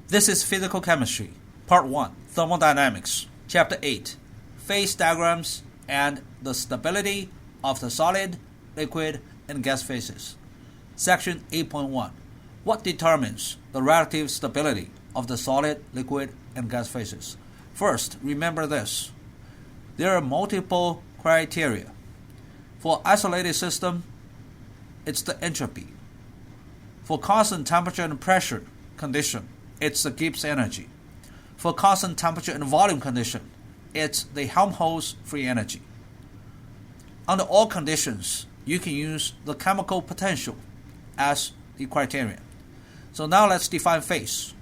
This is Physical Chemistry, Part 1, Thermodynamics, Chapter 8, Phase Diagrams and the Stability of the Solid, Liquid, and Gas Phases. Section 8.1, What determines the relative stability of the solid, liquid, and gas phases? First, remember this. There are multiple criteria. For isolated system, it's the entropy. For constant temperature and pressure condition, it's the Gibbs energy. For constant temperature and volume condition, it's the Helmholtz free energy. Under all conditions, you can use the chemical potential as the criterion. So now let's define phase.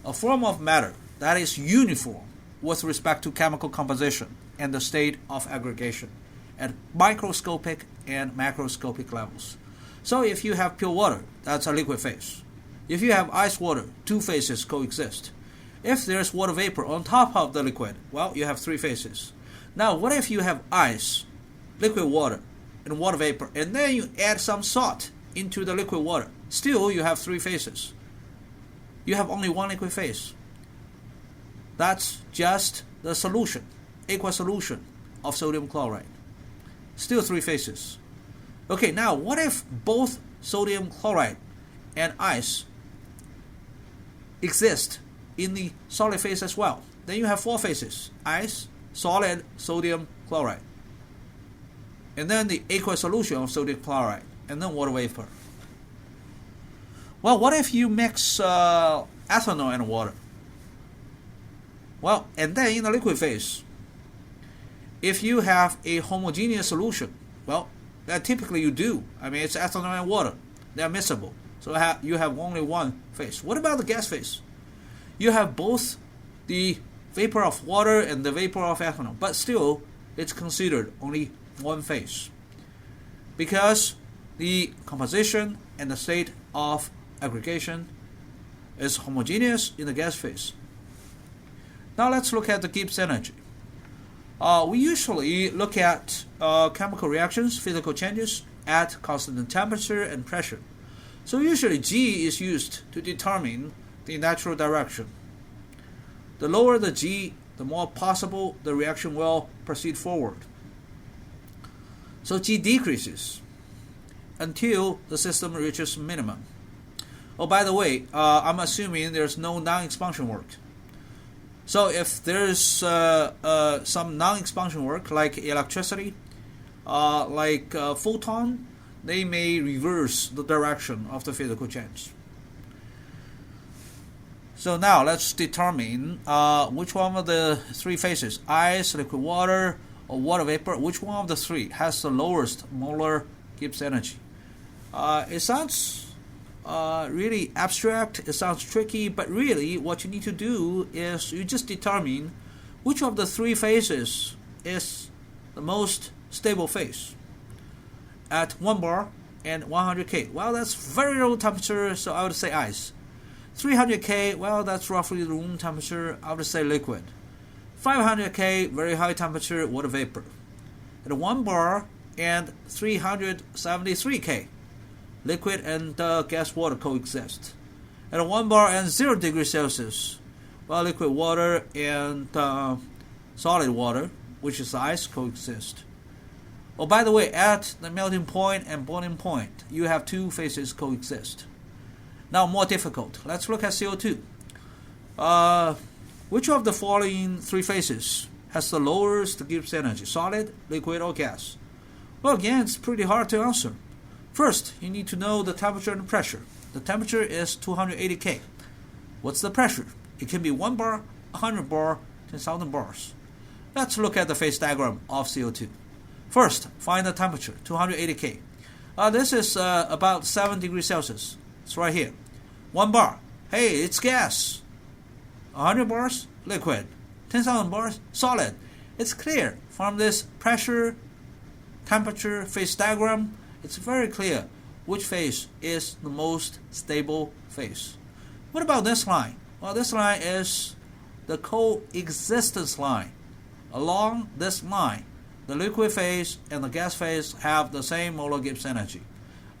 A form of matter that is uniform with respect to chemical composition and the state of aggregation at microscopic and macroscopic levels. So if you have pure water, that's a liquid phase. If you have ice water, two phases coexist. If there's water vapor on top of the liquid, well, you have three phases. Now, what if you have ice, liquid water, and water vapor, and then you add some salt into the liquid water? Still, you have three phases. You have only one liquid phase. That's just the solution, aqueous solution of sodium chloride. Still three phases. Okay, now what if both sodium chloride and ice exist in the solid phase as well? Then you have four phases: ice, solid, sodium chloride, and then the aqueous solution of sodium chloride, and then water vapor. Well, what if you mix ethanol and water? Well, and then in the liquid phase, if you have a homogeneous solution, well, that typically you do. I mean, it's ethanol and water. They're miscible. So you have only one phase. What about the gas phase? You have both the vapor of water and the vapor of ethanol, but still it's considered only one phase because the composition and the state of aggregation is homogeneous in the gas phase. Now let's look at the Gibbs energy. We usually look at chemical reactions, physical changes at constant temperature and pressure. So usually G is used to determine the natural direction. The lower the G, the more possible the reaction will proceed forward. So G decreases until the system reaches minimum. Oh, by the way, I'm assuming there's no non-expansion work. So if there's some non-expansion work like electricity, like photon, they may reverse the direction of the physical change. So now let's determine which one of the three phases, ice, liquid water, or water vapor, which one of the three has the lowest molar Gibbs energy. It sounds really abstract, it sounds tricky, but really what you need to do is you just determine which of the three phases is the most stable phase at 1 bar and 100 K. Well, that's very low temperature, so I would say ice. 300 K, well, that's roughly the room temperature, I would say liquid. 500 K, very high temperature, water vapor. At 1 bar and 373 K, liquid and gas water coexist. At 1 bar and 0 degrees Celsius, well, liquid water and solid water, which is ice, coexist. Oh, by the way, at the melting point and boiling point, you have two phases coexist. Now, more difficult. Let's look at CO2. Which of the following three phases has the lowest Gibbs energy, solid, liquid, or gas? Well, again, it's pretty hard to answer. First, you need to know the temperature and pressure. The temperature is 280 K. What's the pressure? It can be 1 bar, 100 bar, 10,000 bars. Let's look at the phase diagram of CO2. First, find the temperature, 280 K. This is about 7 degrees Celsius. It's right here. 1 bar. Hey, it's gas. 100 bars, liquid. 10,000 bars, solid. It's clear from this pressure, temperature, phase diagram. It's very clear which phase is the most stable phase. What about this line? Well, this line is the coexistence line. Along this line, the liquid phase and the gas phase have the same molar Gibbs energy.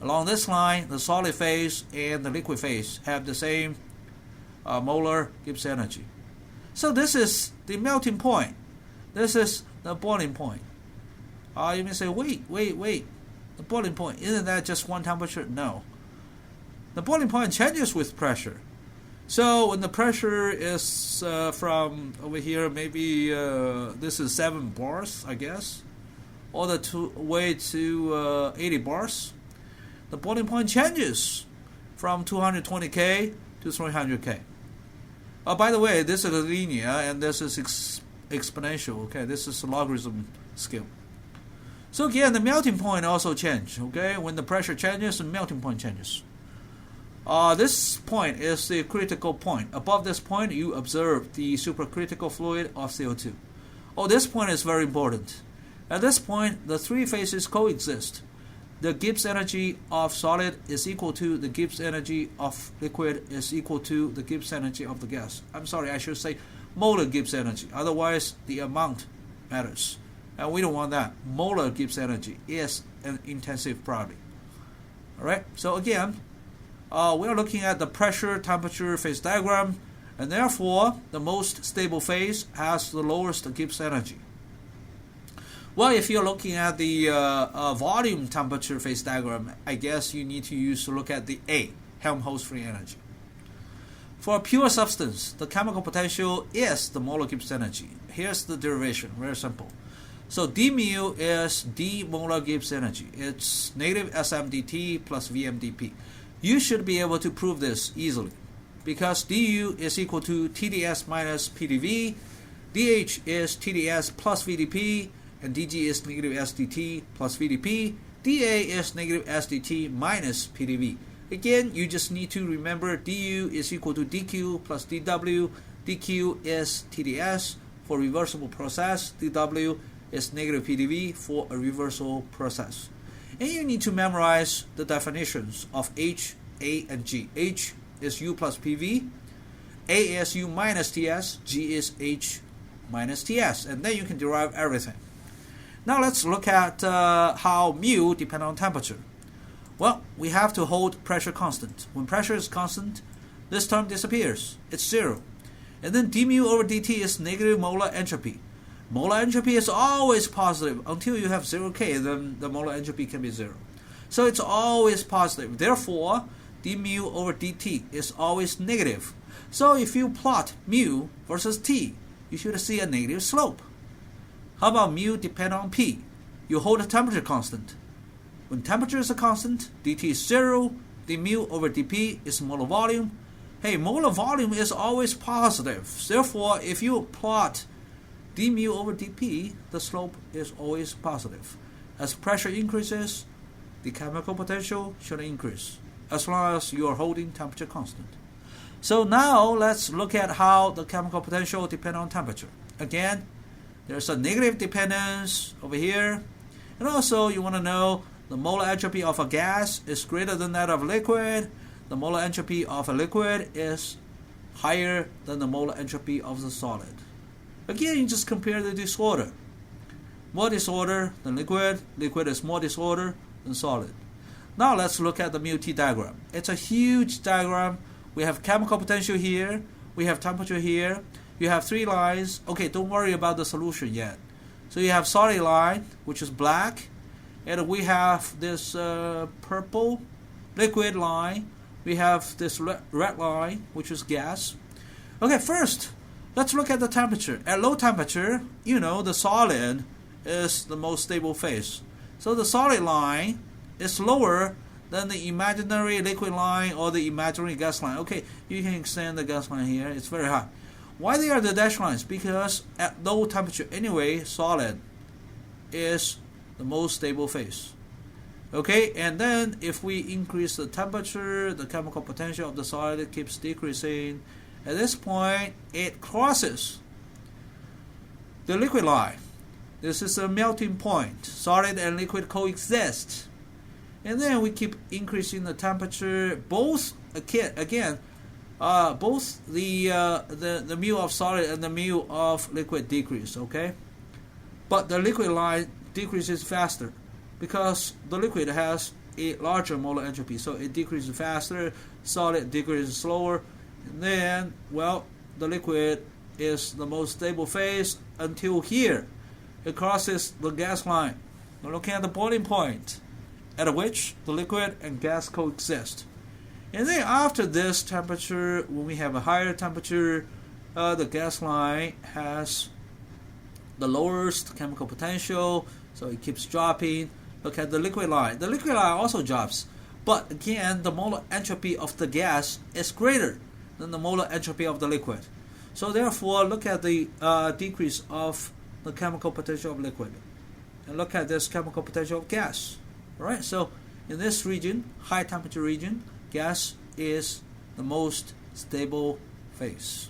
Along this line, the solid phase and the liquid phase have the same molar Gibbs energy. So this is the melting point. This is the boiling point. You may say, wait. The boiling point, isn't that just one temperature? No. The boiling point changes with pressure. So when the pressure is from over here, maybe this is 7 bars, I guess, all the way to 80 bars, the boiling point changes from 220K to 300K. By the way, this is linear and this is exponential. Okay, this is a logarithm scale. So again, the melting point also changes. Okay, when the pressure changes, the melting point changes. This point is the critical point. Above this point, you observe the supercritical fluid of CO2. This point is very important. At this point, the three phases coexist. The Gibbs energy of solid is equal to the Gibbs energy of liquid is equal to the Gibbs energy of the gas. I'm sorry, I should say molar Gibbs energy. Otherwise, the amount matters. And we don't want that. Molar Gibbs energy is an intensive property. Alright, so again, we are looking at the pressure, temperature, phase diagram, and therefore the most stable phase has the lowest Gibbs energy. Well, if you're looking at the volume temperature phase diagram, I guess you need to look at the A, Helmholtz free energy. For a pure substance, the chemical potential is the molar Gibbs energy. Here's the derivation, very simple. So d mu is d molar Gibbs energy. It's negative SMDT plus VMDP. You should be able to prove this easily because du is equal to TdS minus PdV, dH is TdS plus VdP, and dG is negative SdT plus VdP, dA is negative SdT minus PdV. Again, you just need to remember du is equal to dQ plus dW. dQ is TdS for reversible process. dW is negative PdV for a reversible process. And you need to memorize the definitions of H, A, and G. H is U plus PV, A is U minus TS, G is H minus TS, and then you can derive everything. Now let's look at how mu depends on temperature. Well, we have to hold pressure constant. When pressure is constant, this term disappears. It's 0. And then d mu over dt is negative molar entropy. Molar entropy is always positive until you have 0K, then the molar entropy can be 0. So it's always positive. Therefore, d mu over dt is always negative. So if you plot mu versus t, you should see a negative slope. How about mu depend on P? You hold the temperature constant. When temperature is a constant, dt is 0, d mu over dp is molar volume. Hey, molar volume is always positive. Therefore, if you plot d mu over dp, the slope is always positive. As pressure increases, the chemical potential should increase, as long as you are holding temperature constant. So now let's look at how the chemical potential depends on temperature. Again, there's a negative dependence over here. And also you want to know the molar entropy of a gas is greater than that of a liquid. The molar entropy of a liquid is higher than the molar entropy of the solid. Again, you just compare the disorder. More disorder than liquid. Liquid is more disorder than solid. Now let's look at the mu-T diagram. It's a huge diagram. We have chemical potential here. We have temperature here. You have 3 lines. Okay, don't worry about the solution yet. So you have solid line, which is black. And we have this purple liquid line. We have this red line, which is gas. Okay, first, let's look at the temperature. At low temperature, the solid is the most stable phase. So the solid line is lower than the imaginary liquid line or the imaginary gas line. Okay, you can extend the gas line here. It's very high. Why they are the dashed lines? Because at low temperature anyway, solid is the most stable phase. Okay, and then if we increase the temperature, the chemical potential of the solid keeps decreasing. At this point, it crosses the liquid line. This is a melting point. Solid and liquid coexist. And then we keep increasing the temperature. Both the mu of solid and the mu of liquid decrease. Okay, but the liquid line decreases faster because the liquid has a larger molar entropy, so it decreases faster. Solid decreases slower, And then, well, the liquid is the most stable phase until here. It crosses the gas line. We're looking at the boiling point at which the liquid and gas coexist. And then after this temperature, when we have a higher temperature, the gas line has the lowest chemical potential, so it keeps dropping. Look at the liquid line. The liquid line also drops, but again, the molar entropy of the gas is greater than the molar entropy of the liquid. So therefore, look at the decrease of the chemical potential of liquid, and look at this chemical potential of gas. All right. So in this region, high temperature region, gas is the most stable phase.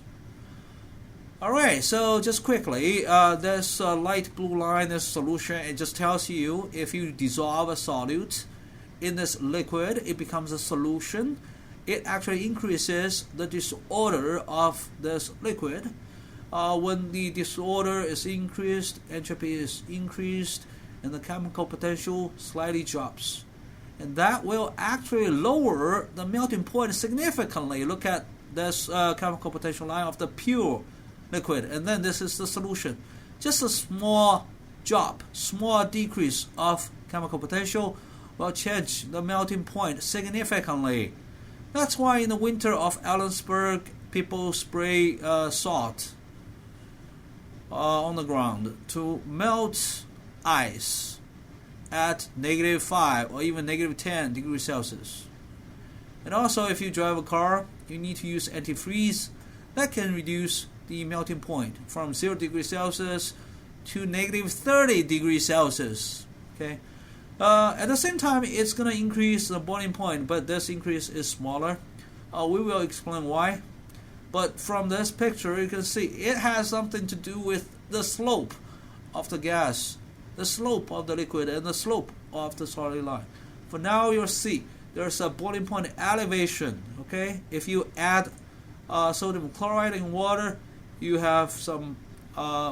All right. So just quickly, this light blue line, this solution, it just tells you if you dissolve a solute in this liquid, it becomes a solution. It actually increases the disorder of this liquid. When the disorder is increased, entropy is increased, and the chemical potential slightly drops. And that will actually lower the melting point significantly. Look at this chemical potential line of the pure liquid, and then this is the solution. Just a small drop, small decrease of chemical potential will change the melting point significantly. That's why in the winter of Ellensburg, people spray salt on the ground to melt ice at -5 or even -10 degrees Celsius. And also, if you drive a car, you need to use antifreeze. That can reduce the melting point from 0 degrees Celsius to -30 degrees Celsius. Okay. At the same time, it's going to increase the boiling point, but this increase is smaller. We will explain why. But from this picture, you can see it has something to do with the slope of the gas, the slope of the liquid, and the slope of the solid line. For now, you'll see there's a boiling point elevation. Okay, if you add sodium chloride in water, you have some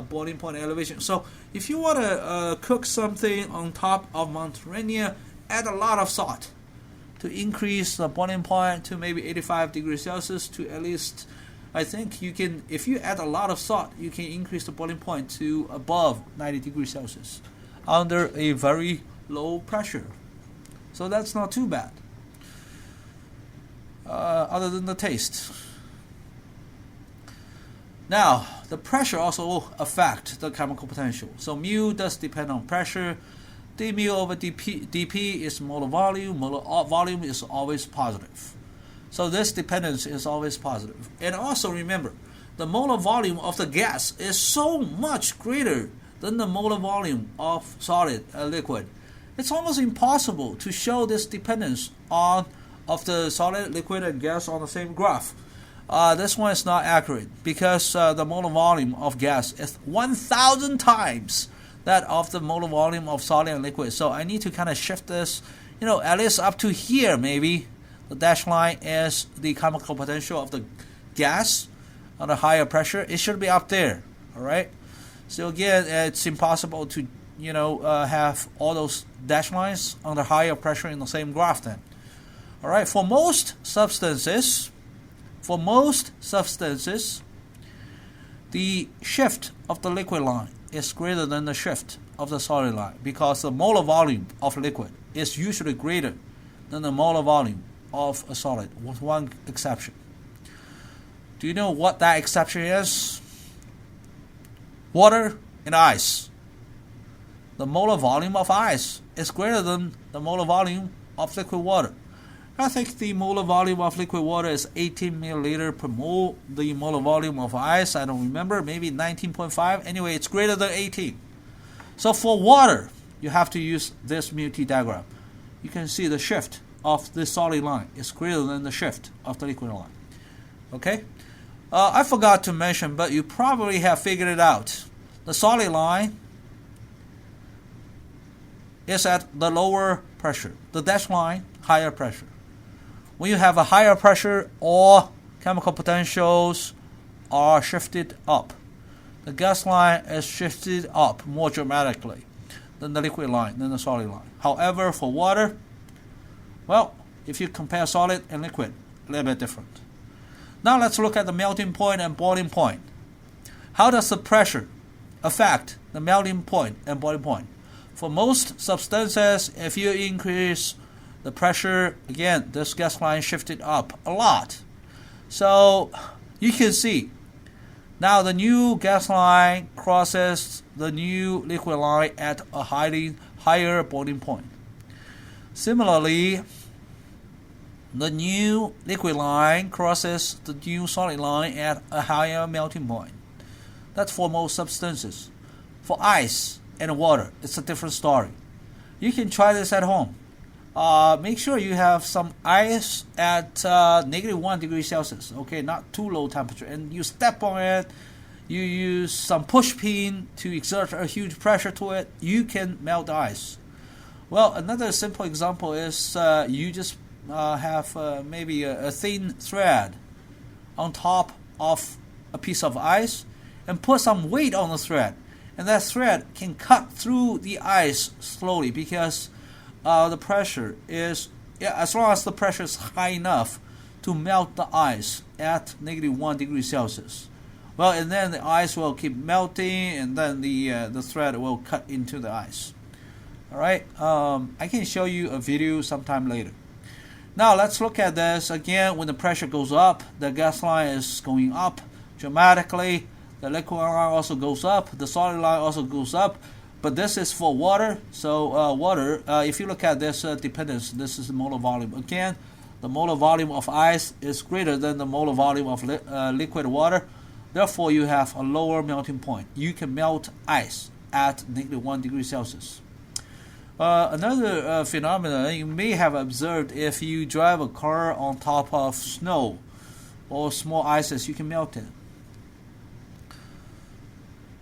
boiling point elevation. So if you want to cook something on top of Mount Rainier, add a lot of salt to increase the boiling point to maybe 85 degrees Celsius to at least, I think you can, if you add a lot of salt, you can increase the boiling point to above 90 degrees Celsius under a very low pressure. So that's not too bad, other than the taste. Now, the pressure also affects the chemical potential. So mu does depend on pressure. d mu over dp is molar volume. Molar volume is always positive. So this dependence is always positive. And also remember, the molar volume of the gas is so much greater than the molar volume of solid liquid. It's almost impossible to show this dependence of the solid, liquid, and gas on the same graph. This one is not accurate because the molar volume of gas is 1,000 times that of the molar volume of solid and liquid. So I need to kind of shift this, at least up to here maybe. The dashed line is the chemical potential of the gas under higher pressure. It should be up there, all right? So again, it's impossible to, have all those dashed lines under higher pressure in the same graph then. All right, for most substances, the shift of the liquid line is greater than the shift of the solid line because the molar volume of liquid is usually greater than the molar volume of a solid, with one exception. Do you know what that exception is? Water and ice. The molar volume of ice is greater than the molar volume of liquid water. I think the molar volume of liquid water is 18 milliliter per mole. The molar volume of ice, I don't remember, maybe 19.5. Anyway, it's greater than 18. So for water, you have to use this mu-t diagram. You can see the shift of the solid line is greater than the shift of the liquid line. Okay? I forgot to mention, but you probably have figured it out. The solid line is at the lower pressure. The dashed line, higher pressure. When you have a higher pressure, all chemical potentials are shifted up. The gas line is shifted up more dramatically than the liquid line, than the solid line. However, for water, well, if you compare solid and liquid, a little bit different. Now let's look at the melting point and boiling point. How does the pressure affect the melting point and boiling point? For most substances, if you increase the pressure, again, this gas line shifted up a lot. So you can see now the new gas line crosses the new liquid line at a higher boiling point. Similarly, the new liquid line crosses the new solid line at a higher melting point. That's for most substances. For ice and water, it's a different story. You can try this at home. Make sure you have some ice at -1 degree Celsius, okay, not too low temperature, and you step on it, you use some push pin to exert a huge pressure to it, you can melt the ice. Well, another simple example is you just have maybe a thin thread on top of a piece of ice and put some weight on the thread, and that thread can cut through the ice slowly because the pressure is, as long as the pressure is high enough to melt the ice at -1 degree Celsius. Well, and then the ice will keep melting, and then the thread will cut into the ice. All right, I can show you a video sometime later. Now let's look at this again. When the pressure goes up, the gas line is going up dramatically. The liquid line also goes up. The solid line also goes up. But this is for water. So water, if you look at this dependence, this is the molar volume. Again, the molar volume of ice is greater than the molar volume of liquid water. Therefore, you have a lower melting point. You can melt ice at -1 degree Celsius. Another phenomenon you may have observed if you drive a car on top of snow or small ices, you can melt it.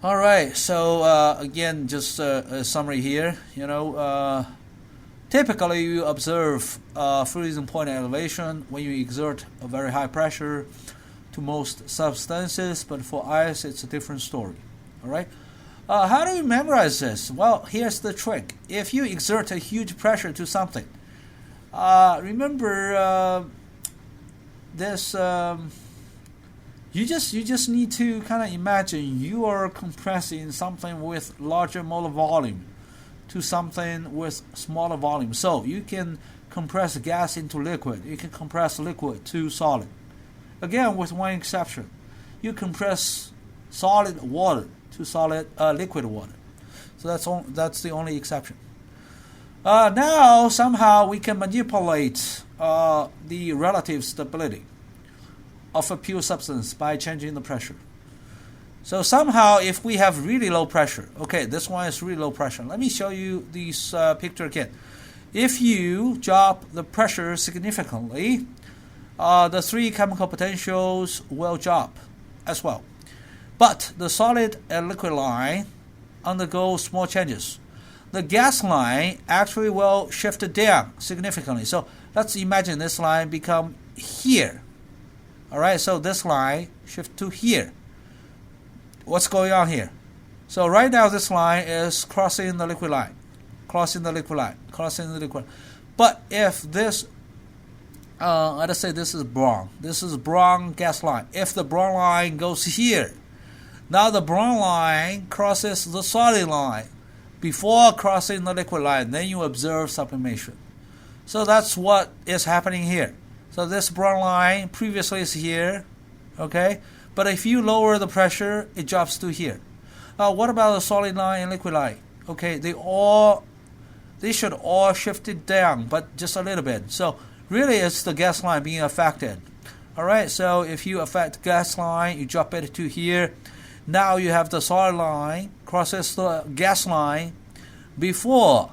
All right, so again, just a summary here. Typically you observe freezing point elevation when you exert a very high pressure to most substances, but for ice it's a different story. All right. How do we memorize this? Well, here's the trick. If you exert a huge pressure to something, remember this. You just need to kind of imagine you are compressing something with larger molar volume to something with smaller volume. So you can compress gas into liquid. You can compress liquid to solid. Again, with one exception, you compress solid water to solid liquid water. So that's the only exception. Now somehow we can manipulate the relative stability of a pure substance by changing the pressure. So somehow if we have really low pressure, okay, this one is really low pressure. Let me show you this picture again. If you drop the pressure significantly, the three chemical potentials will drop as well. But the solid and liquid line undergo small changes. The gas line actually will shift down significantly. So let's imagine this line become here. All right, so this line shift to here. What's going on here? So right now this line is crossing the liquid line, crossing the liquid line, crossing the liquid line. But if this, let us say this is brown. This is brown gas line. If the brown line goes here, now the brown line crosses the solid line before crossing the liquid line. Then you observe sublimation. So that's what is happening here. So this brown line previously is here, okay? But if you lower the pressure, it drops to here. What about the solid line and liquid line? Okay, they should all shift it down, but just a little bit. So really it's the gas line being affected. All right, so if you affect gas line, you drop it to here. Now you have the solid line crosses the gas line before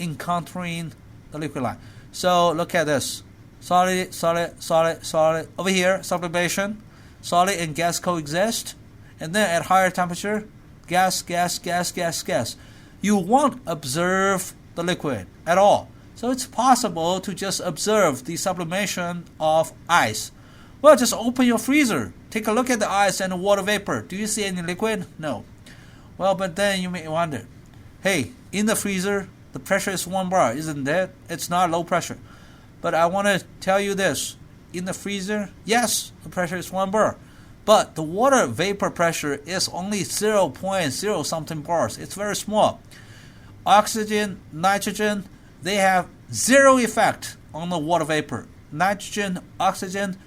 encountering the liquid line. So look at this. Solid, solid, solid, solid. Over here, sublimation. Solid and gas coexist. And then at higher temperature, gas, gas, gas, gas, gas. You won't observe the liquid at all. So it's possible to just observe the sublimation of ice. Well, just open your freezer. Take a look at the ice and the water vapor. Do you see any liquid? No. Well, but then you may wonder, hey, in the freezer, the pressure is 1 bar, isn't it? It's not low pressure. But I want to tell you this. in the freezer, yes, the pressure is 1 bar. But the water vapor pressure is only 0.0 something bars. It's very small. Oxygen, nitrogen, they have zero effect on the water vapor. Nitrogen, oxygen,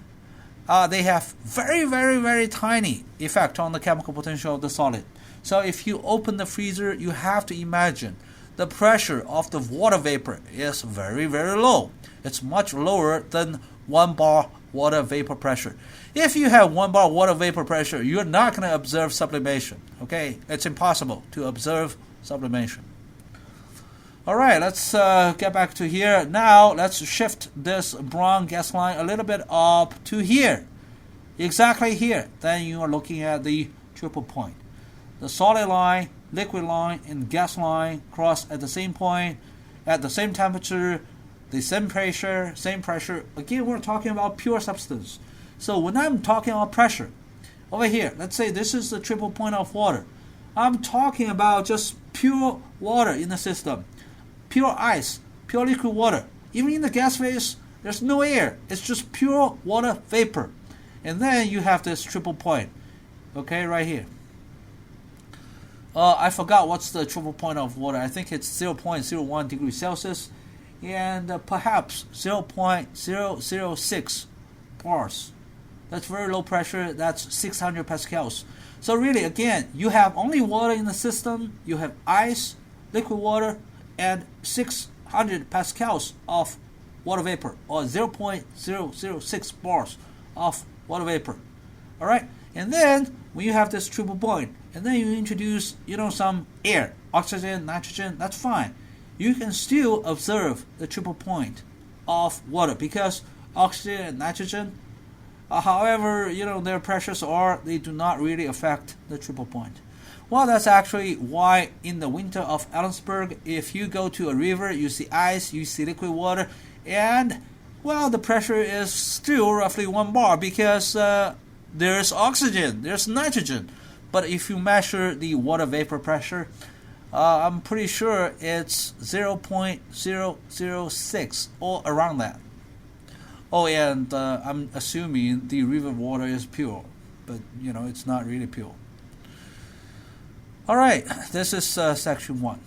they have very, very, very tiny effect on the chemical potential of the solid. So if you open the freezer, you have to imagine the pressure of the water vapor is very, very low. It's much lower than 1 bar water vapor pressure. If you have 1 bar water vapor pressure, you're not going to observe sublimation. Okay, it's impossible to observe sublimation. All right, let's get back to here. Now let's shift this brown gas line a little bit up to here, exactly here. Then you are looking at the triple point. The solid line, liquid line, and gas line cross at the same point, at the same temperature, the same pressure. Again, we're talking about pure substance. So when I'm talking about pressure, over here, let's say this is the triple point of water. I'm talking about just pure water in the system, pure ice, pure liquid water. Even in the gas phase, there's no air. It's just pure water vapor. And then you have this triple point, okay, right here. I forgot what's the triple point of water. I think it's 0.01 degrees Celsius and perhaps 0.006 bars. That's very low pressure. That's 600 pascals. So really, again, you have only water in the system. You have ice, liquid water, and 600 pascals of water vapor, or 0.006 bars of water vapor. All right, and then when you have this triple point, and then you introduce, some air, oxygen, nitrogen, that's fine. You can still observe the triple point of water because oxygen and nitrogen, however, their pressures are, they do not really affect the triple point. Well, that's actually why in the winter of Ellensburg, if you go to a river, you see ice, you see liquid water, and, well, the pressure is still roughly 1 bar because there's oxygen, there's nitrogen. But if you measure the water vapor pressure, I'm pretty sure it's 0.006 or around that. Oh, and I'm assuming the river water is pure, but it's not really pure. All right, this is section 1.